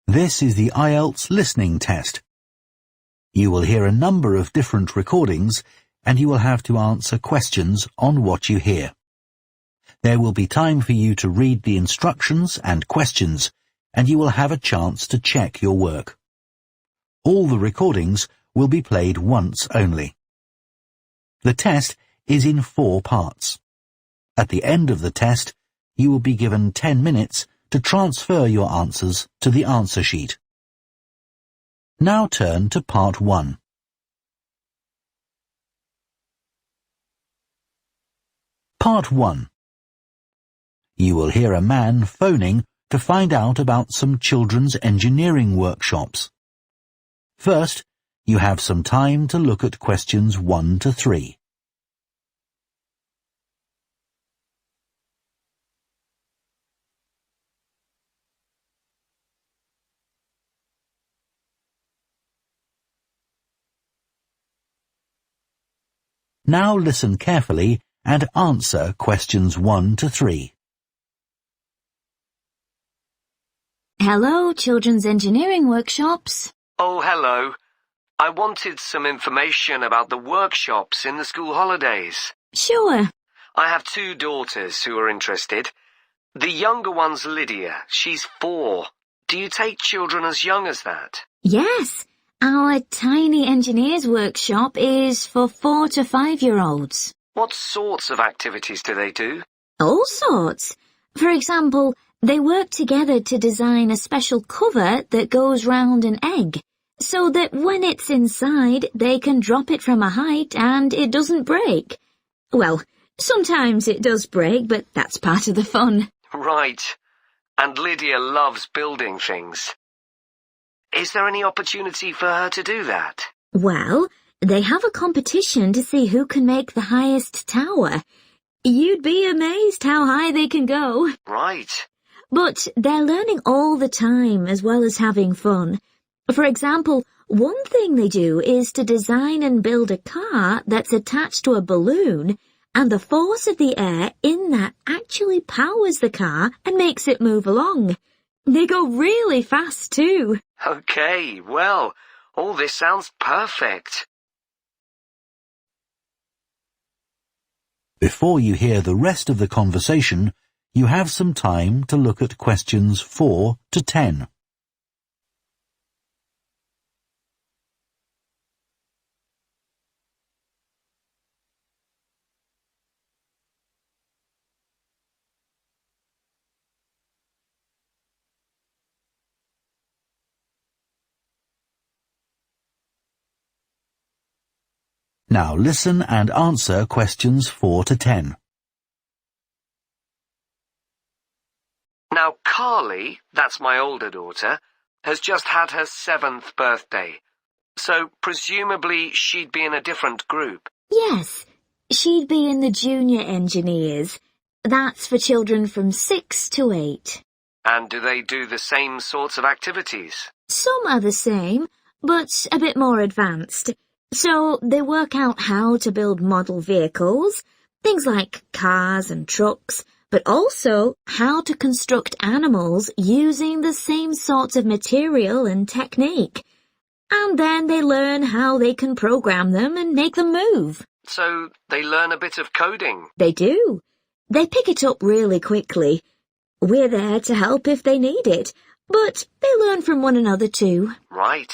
This is the IELTS Listening Test. You will hear a number of different recordings and you will have to answer questions on what you hear. There will be time for you to read the instructions and questions, and you will have a chance to check your work. All the recordings will be played once only. The test is in 4 parts. At the end of the test, you will be given 10 minutes to transfer your answers to the answer sheet. Now turn to Part 1. Part 1. You will hear a man phoning to find out about some children's engineering workshops. First, you have some time to look at questions 1 to 3. Now listen carefully and answer questions 1 to 3. Hello, Children's Engineering Workshops. Oh, hello. I wanted some information about the workshops in the school holidays. Sure. I have 2 daughters who are interested. The younger one's Lydia. She's 4. Do you take children as young as that? Yes. Our Tiny Engineers Workshop is for 4 to 5-year-olds. What sorts of activities do they do? All sorts. For example, they work together to design a special cover that goes round an egg, so that when it's inside, they can drop it from a height and it doesn't break. Well, sometimes it does break, but that's part of the fun. Right. And Lydia loves building things. Is there any opportunity for her to do that? Well, they have a competition to see who can make the highest tower. You'd be amazed how high they can go. Right. But they're learning all the time as well as having fun. For example, one thing they do is to design and build a car that's attached to a balloon, and the force of the air in that actually powers the car and makes it move along. They go really fast too. Okay, well, all this sounds perfect. Before you hear the rest of the conversation, you have some time to look at questions 4 to 10. Now listen and answer questions 4 to 10. Now, Carly, that's my older daughter, has just had her 7th birthday. So, presumably, she'd be in a different group. Yes, she'd be in the Junior Engineers. That's for children from 6 to 8. And do they do the same sorts of activities? Some are the same, but a bit more advanced. So they work out how to build model vehicles, things like cars and trucks, but also how to construct animals using the same sorts of material and technique. And then they learn how they can program them and make them move. So they learn a bit of coding? They do. They pick it up really quickly. We're there to help if they need it, but they learn from one another too. Right.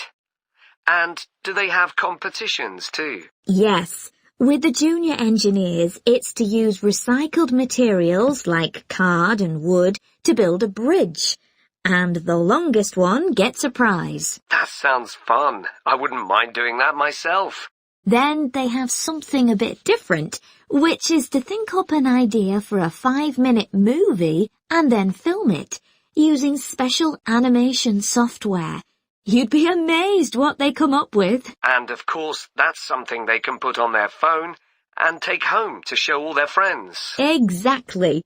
And do they have competitions too? Yes. With the Junior Engineers, it's to use recycled materials like card and wood to build a bridge. And the longest one gets a prize. That sounds fun. I wouldn't mind doing that myself. Then they have something a bit different, which is to think up an idea for a 5-minute movie and then film it, using special animation software. You'd be amazed what they come up with. And of course, that's something they can put on their phone and take home to show all their friends. Exactly.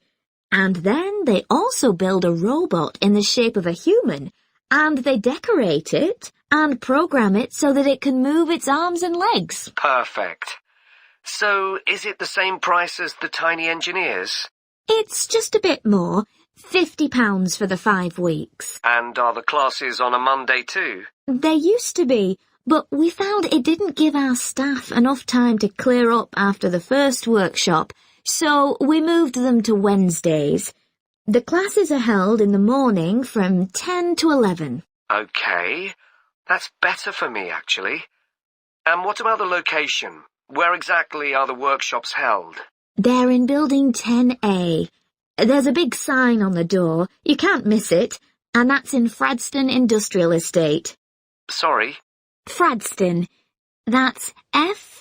And then they also build a robot in the shape of a human, and they decorate it and program it so that it can move its arms and legs. Perfect. So, is it the same price as the Tiny Engineers? It's just a bit more. £50 for the 5 weeks. And are the classes on a Monday too? They used to be, but we found it didn't give our staff enough time to clear up after the first workshop, so we moved them to Wednesdays. The classes are held in the morning from 10 to 11. OK, that's better for me, actually. And what about the location? Where exactly are the workshops held? They're in Building 10A. There's a big sign on the door. You can't miss it. And that's in Fradston Industrial Estate. Sorry? Fradston. That's F-R-A-D-S-T-O-N-E.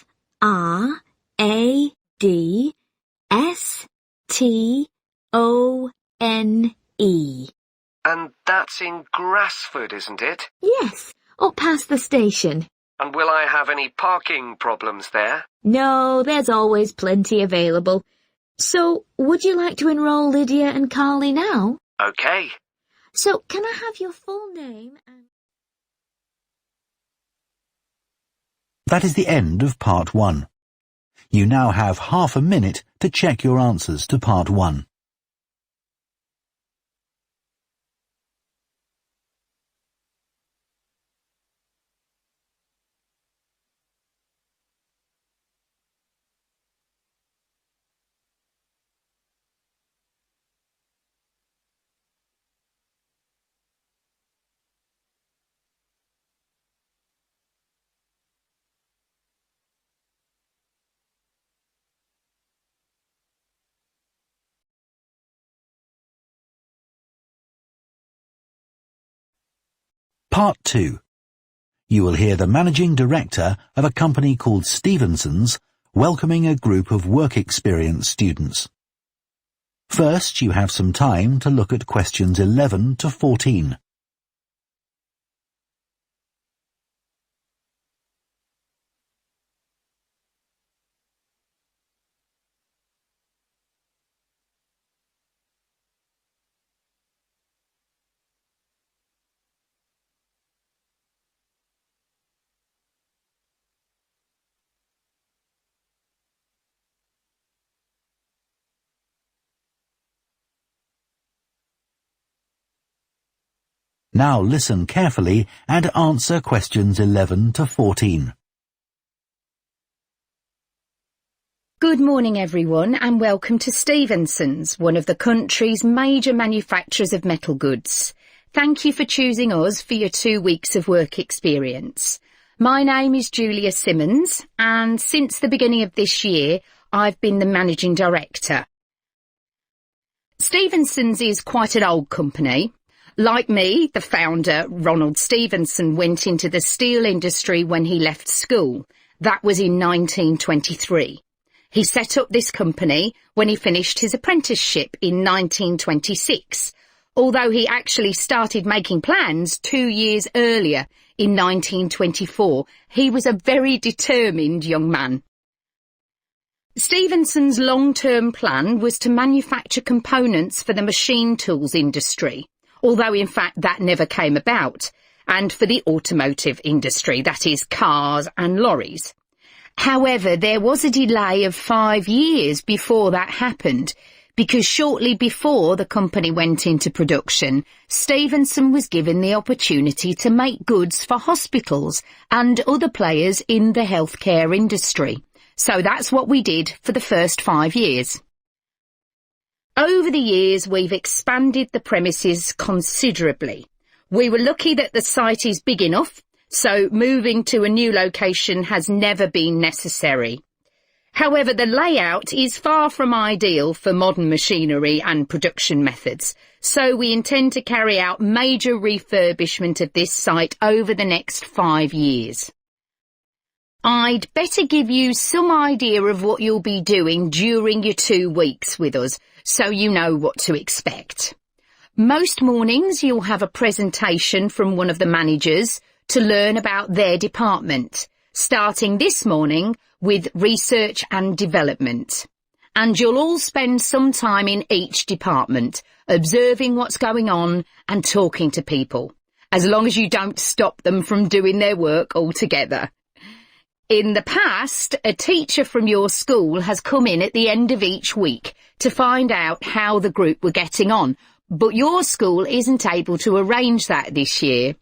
And that's in Grassford, isn't it? Yes, up past the station. And will I have any parking problems there? No, there's always plenty available. So, would you like to enroll Lydia and Carly now? OK. So, can I have your full name and... That is the end of Part 1. You now have half a minute to check your answers to Part 1. Part 2. You will hear the managing director of a company called Stevenson's welcoming a group of work experience students. First, you have some time to look at questions 11 to 14. Now listen carefully and answer questions 11 to 14. Good morning everyone and welcome to Stevenson's, one of the country's major manufacturers of metal goods. Thank you for choosing us for your 2 weeks of work experience. My name is Julia Simmons and since the beginning of this year I've been the managing director. Stevenson's is quite an old company. Like me, the founder, Ronald Stevenson, went into the steel industry when he left school. That was in 1923. He set up this company when he finished his apprenticeship in 1926, although he actually started making plans 2 years earlier in 1924. He was a very determined young man. Stevenson's long-term plan was to manufacture components for the machine tools industry, although in fact that never came about, and for the automotive industry, that is cars and lorries. However, there was a delay of 5 years before that happened, because shortly before the company went into production, Stevenson was given the opportunity to make goods for hospitals and other players in the healthcare industry. So that's what we did for the first 5 years. Over the years, we've expanded the premises considerably. We were lucky that the site is big enough, so moving to a new location has never been necessary. However, the layout is far from ideal for modern machinery and production methods, so we intend to carry out major refurbishment of this site over the next 5 years. I'd better give you some idea of what you'll be doing during your 2 weeks with us, so you know what to expect. Most mornings you'll have a presentation from one of the managers to learn about their department, starting this morning with research and development. And you'll all spend some time in each department, observing what's going on and talking to people, as long as you don't stop them from doing their work altogether. In the past, a teacher from your school has come in at the end of each week to find out how the group were getting on, but your school isn't able to arrange that this year.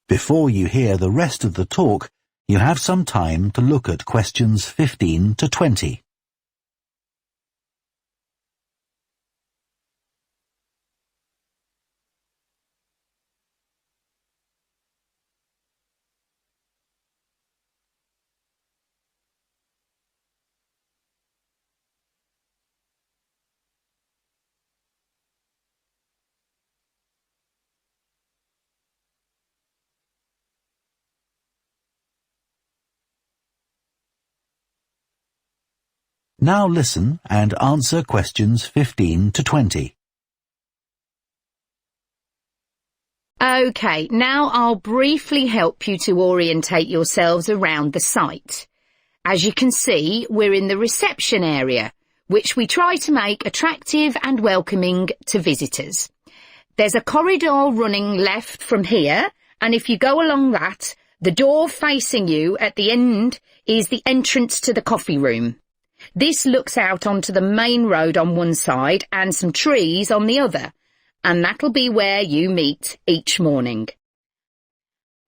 Before you hear the rest of the talk, you have some time to look at questions 15 to 20. Now listen and answer questions 15 to 20. OK, now I'll briefly help you to orientate yourselves around the site. As you can see, we're in the reception area, which we try to make attractive and welcoming to visitors. There's a corridor running left from here, and if you go along that, the door facing you at the end is the entrance to the coffee room. This looks out onto the main road on one side and some trees on the other, and that'll be where you meet each morning.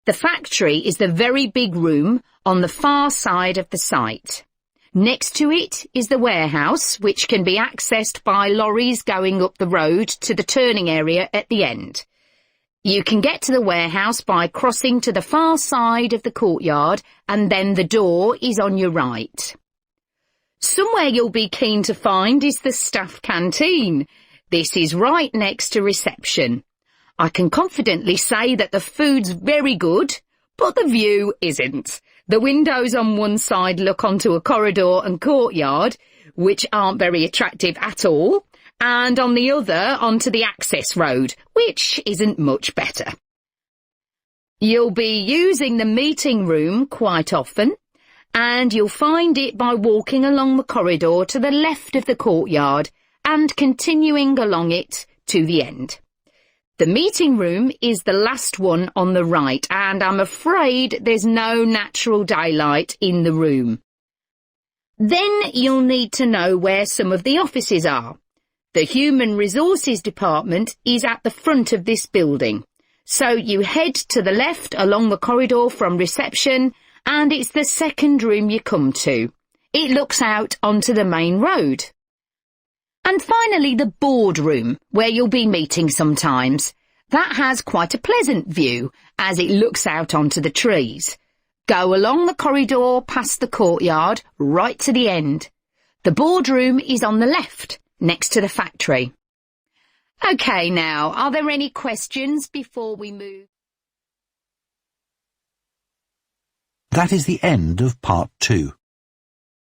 The factory is the very big room on the far side of the site. Next to it is the warehouse, which can be accessed by lorries going up the road to the turning area at the end. You can get to the warehouse by crossing to the far side of the courtyard, and then the door is on your right. Somewhere you'll be keen to find is the staff canteen. This is right next to reception. I can confidently say that the food's very good, but the view isn't. The windows on one side look onto a corridor and courtyard, which aren't very attractive at all, and on the other onto the access road, which isn't much better. You'll be using the meeting room quite often, and you'll find it by walking along the corridor to the left of the courtyard and continuing along it to the end. The meeting room is the last one on the right, and I'm afraid there's no natural daylight in the room. Then you'll need to know where some of the offices are. The Human Resources Department is at the front of this building, so you head to the left along the corridor from reception, and it's the second room you come to. It looks out onto the main road. And finally, the boardroom, where you'll be meeting sometimes. That has quite a pleasant view, as it looks out onto the trees. Go along the corridor past the courtyard, right to the end. The boardroom is on the left, next to the factory. OK, now, are there any questions before we move? That is the end of Part 2.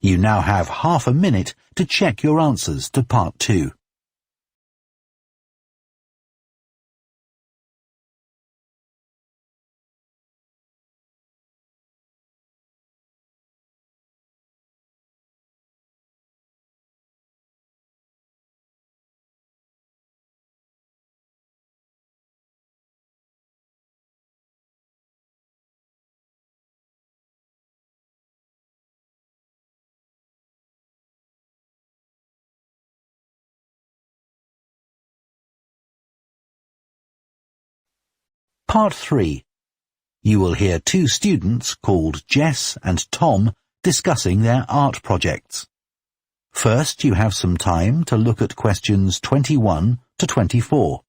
You now have half a minute to check your answers to Part 2. Part 3. You will hear two students called Jess and Tom discussing their art projects. First, you have some time to look at questions 21 to 24.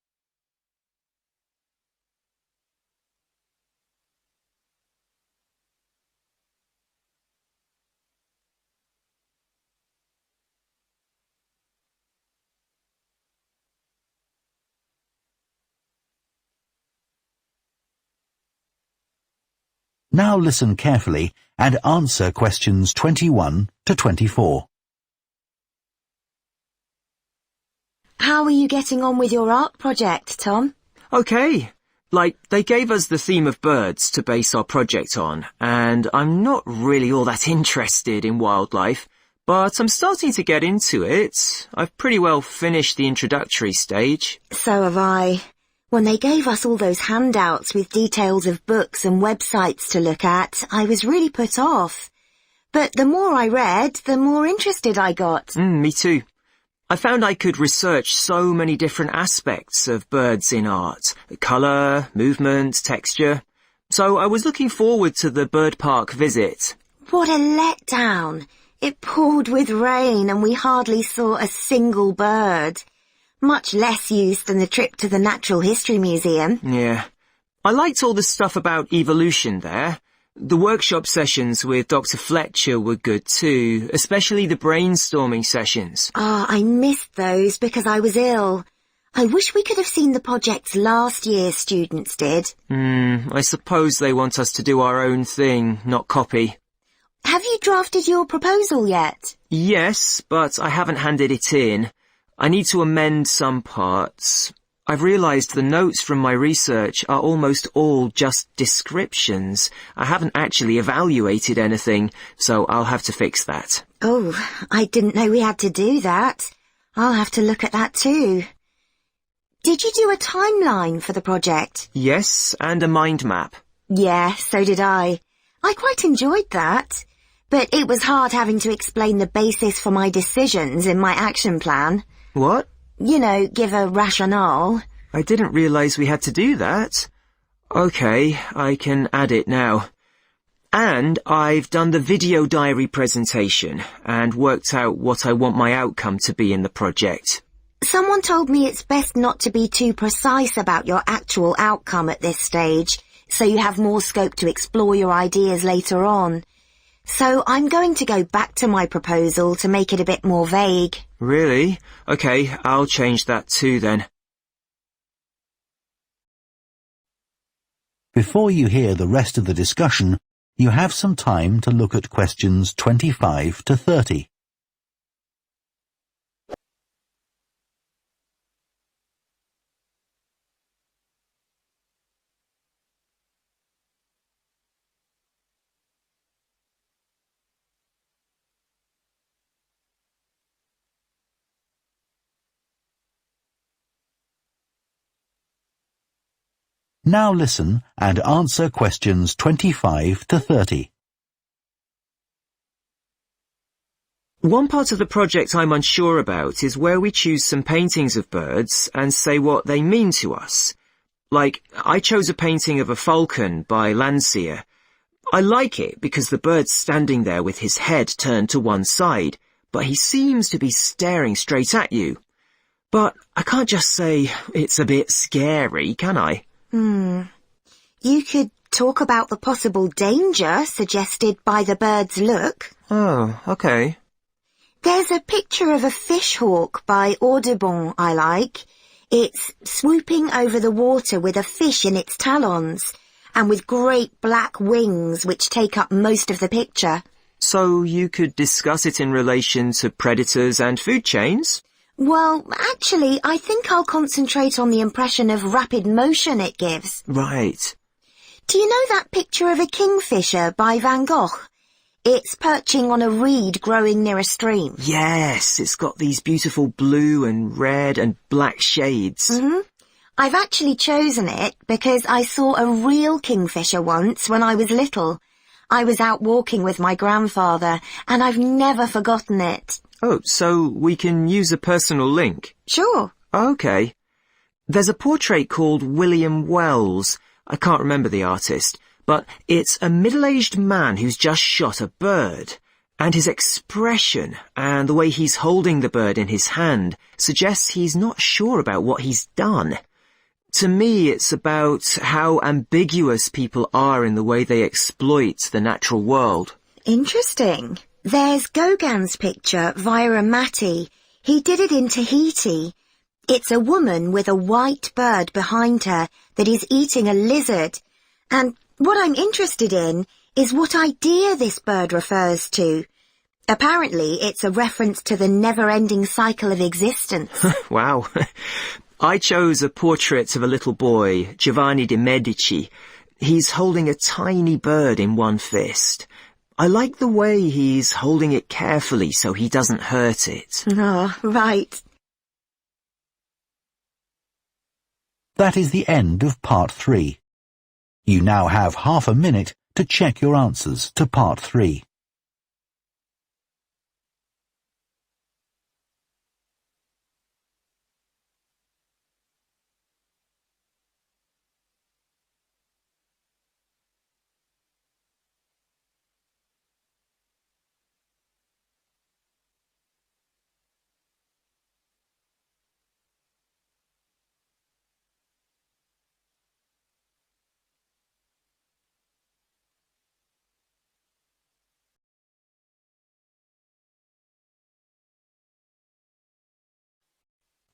Now listen carefully and answer questions 21 to 24. How are you getting on with your art project, Tom? Okay. They gave us the theme of birds to base our project on, and I'm not really all that interested in wildlife, but I'm starting to get into it. I've pretty well finished the introductory stage. So have I. When they gave us all those handouts with details of books and websites to look at, I was really put off. But the more I read, the more interested I got. Me too. I found I could research so many different aspects of birds in art. Colour, movement, texture. So I was looking forward to the bird park visit. What a letdown. It poured with rain and we hardly saw a single bird. Much less use than the trip to the Natural History Museum. Yeah. I liked all the stuff about evolution there. The workshop sessions with Dr. Fletcher were good too, especially the brainstorming sessions. I missed those because I was ill. I wish we could have seen the projects last year's students did. I suppose they want us to do our own thing, not copy. Have you drafted your proposal yet? Yes, but I haven't handed it in. I need to amend some parts. I've realised the notes from my research are almost all just descriptions. I haven't actually evaluated anything, so I'll have to fix that. Oh, I didn't know we had to do that. I'll have to look at that too. Did you do a timeline for the project? Yes, and a mind map. Yeah, so did I. I quite enjoyed that. But it was hard having to explain the basis for my decisions in my action plan. What? You know, give a rationale. I didn't realise we had to do that. OK, I can add it now. And I've done the video diary presentation and worked out what I want my outcome to be in the project. Someone told me it's best not to be too precise about your actual outcome at this stage, so you have more scope to explore your ideas later on. So I'm going to go back to my proposal to make it a bit more vague. Really? OK, I'll change that too then. Before you hear the rest of the discussion, you have some time to look at questions 25 to 30. Now listen and answer questions 25 to 30. One part of the project I'm unsure about is where we choose some paintings of birds and say what they mean to us. Like, I chose a painting of a falcon by Landseer. I like it because the bird's standing there with his head turned to one side, but he seems to be staring straight at you. But I can't just say it's a bit scary, can I? You could talk about the possible danger suggested by the bird's look. Oh, OK. There's a picture of a fishhawk by Audubon I like. It's swooping over the water with a fish in its talons, and with great black wings which take up most of the picture. So you could discuss it in relation to predators and food chains? Well, actually, I think I'll concentrate on the impression of rapid motion it gives. Right. Do you know that picture of a kingfisher by Van Gogh? It's perching on a reed growing near a stream. Yes, it's got these beautiful blue and red and black shades. I've actually chosen it because I saw a real kingfisher once when I was little. I was out walking with my grandfather, and I've never forgotten it. Oh, so we can use a personal link? Sure. OK. There's a portrait called William Wells. I can't remember the artist, but it's a middle-aged man who's just shot a bird. And his expression and the way he's holding the bird in his hand suggests he's not sure about what he's done. To me, it's about how ambiguous people are in the way they exploit the natural world. Interesting. There's Gauguin's picture via a Matty. He did it in Tahiti. It's a woman with a white bird behind her that is eating a lizard. And what I'm interested in is what idea this bird refers to. Apparently, it's a reference to the never-ending cycle of existence. Wow. I chose a portrait of a little boy, Giovanni de' Medici. He's holding a tiny bird in one fist. I like the way he's holding it carefully so he doesn't hurt it. Oh, right. That is the end of part 3. You now have half a minute to check your answers to part 3. .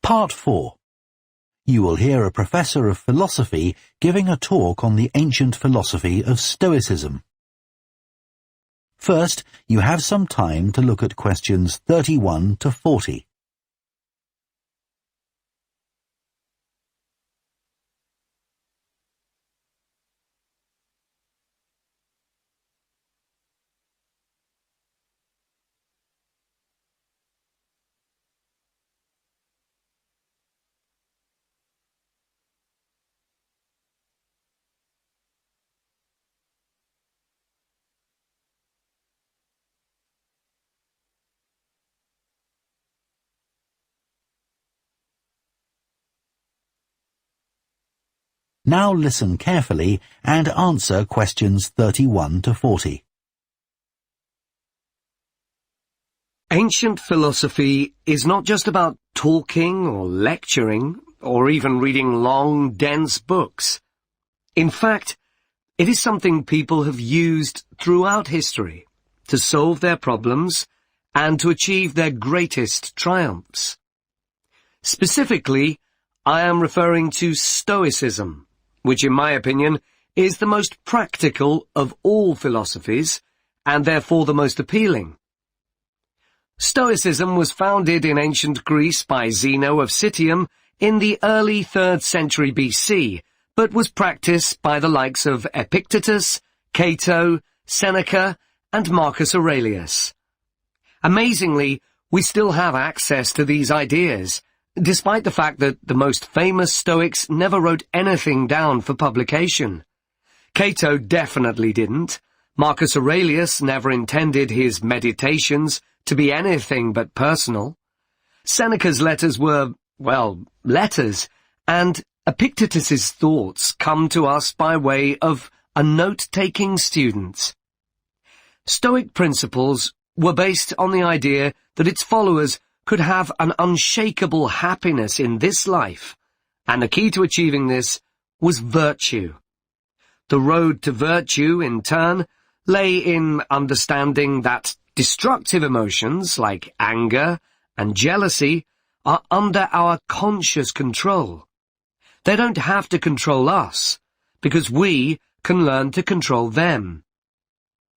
Part 4. You will hear a professor of philosophy giving a talk on the ancient philosophy of Stoicism. First, you have some time to look at questions 31 to 40. Now listen carefully and answer questions 31 to 40. Ancient philosophy is not just about talking or lecturing or even reading long, dense books. In fact, it is something people have used throughout history to solve their problems and to achieve their greatest triumphs. Specifically, I am referring to Stoicism, which in my opinion is the most practical of all philosophies and therefore the most appealing. Stoicism was founded in ancient Greece by Zeno of Citium in the early 3rd century BC, but was practiced by the likes of Epictetus, Cato, Seneca, and Marcus Aurelius. Amazingly, we still have access to these ideas, despite the fact that the most famous Stoics never wrote anything down for publication. Cato definitely didn't. Marcus Aurelius never intended his meditations to be anything but personal. Seneca's letters were, well, letters, and Epictetus's thoughts come to us by way of a note-taking student. Stoic principles were based on the idea that its followers could have an unshakable happiness in this life, and the key to achieving this was virtue. The road to virtue, in turn, lay in understanding that destructive emotions like anger and jealousy are under our conscious control. They don't have to control us, because we can learn to control them.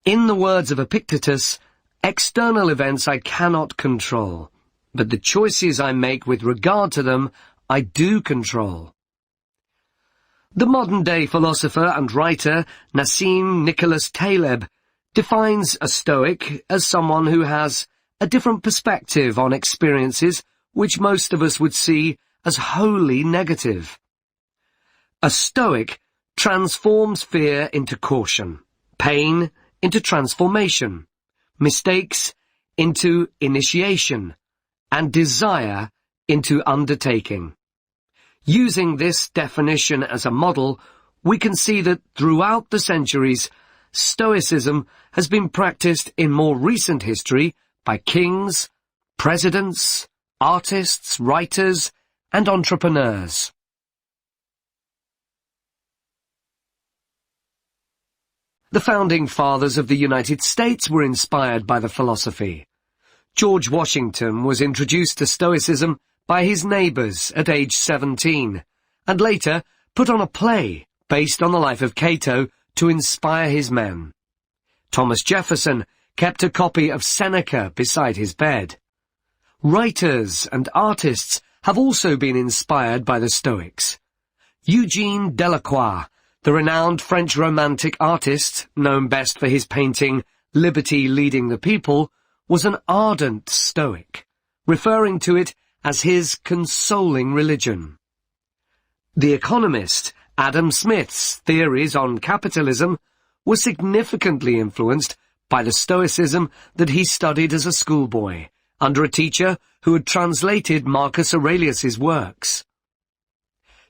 In the words of Epictetus, external events I cannot control, but the choices I make with regard to them, I do control. The modern-day philosopher and writer Nassim Nicholas Taleb defines a Stoic as someone who has a different perspective on experiences which most of us would see as wholly negative. A Stoic transforms fear into caution, pain into transformation, mistakes into initiation, and desire into undertaking. Using this definition as a model, we can see that throughout the centuries, Stoicism has been practiced in more recent history by kings, presidents, artists, writers, and entrepreneurs. The founding fathers of the United States were inspired by the philosophy. George Washington was introduced to Stoicism by his neighbours at age 17, and later put on a play based on the life of Cato to inspire his men. Thomas Jefferson kept a copy of Seneca beside his bed. Writers and artists have also been inspired by the Stoics. Eugene Delacroix, the renowned French Romantic artist, known best for his painting Liberty Leading the People, was an ardent Stoic, referring to it as his consoling religion. The economist Adam Smith's theories on capitalism were significantly influenced by the Stoicism that he studied as a schoolboy, under a teacher who had translated Marcus Aurelius's works.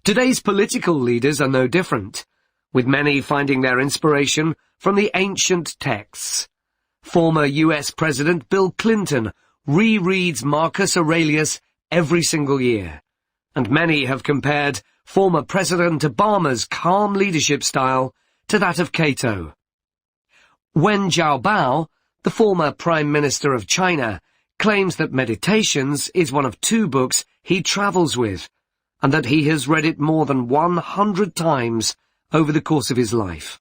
Today's political leaders are no different, with many finding their inspiration from the ancient texts. Former US President Bill Clinton rereads Marcus Aurelius every single year, and many have compared former President Obama's calm leadership style to that of Cato. Wen Jiabao, the former Prime Minister of China, claims that Meditations is one of 2 books he travels with, and that he has read it more than 100 times over the course of his life.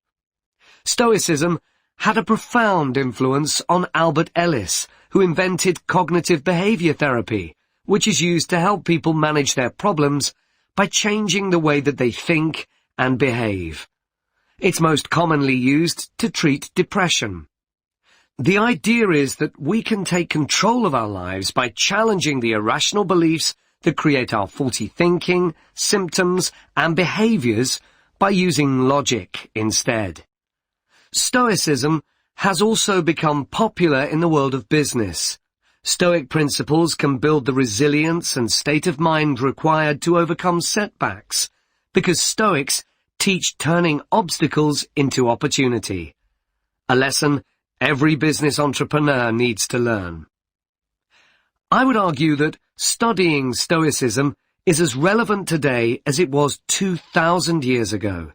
Stoicism had a profound influence on Albert Ellis, who invented cognitive behavior therapy, which is used to help people manage their problems by changing the way that they think and behave. It's most commonly used to treat depression. The idea is that we can take control of our lives by challenging the irrational beliefs that create our faulty thinking, symptoms, and behaviors by using logic instead. Stoicism has also become popular in the world of business. Stoic principles can build the resilience and state of mind required to overcome setbacks, because Stoics teach turning obstacles into opportunity, a lesson every business entrepreneur needs to learn. I would argue that studying Stoicism is as relevant today as it was 2,000 years ago,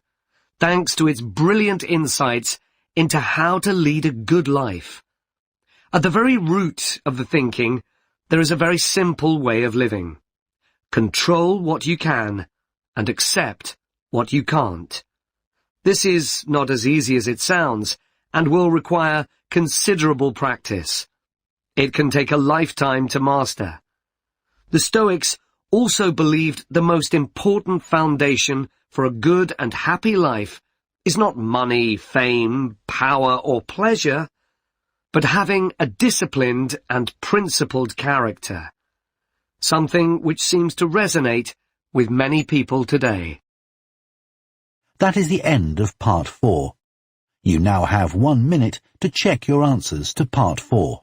thanks to its brilliant insights into how to lead a good life. At the very root of the thinking, there is a very simple way of living. Control what you can and accept what you can't. This is not as easy as it sounds and will require considerable practice. It can take a lifetime to master. The Stoics also believed the most important foundation for a good and happy life is not money, fame, power, or pleasure, but having a disciplined and principled character, something which seems to resonate with many people today. That is the end of Part 4. You now have 1 minute to check your answers to Part 4.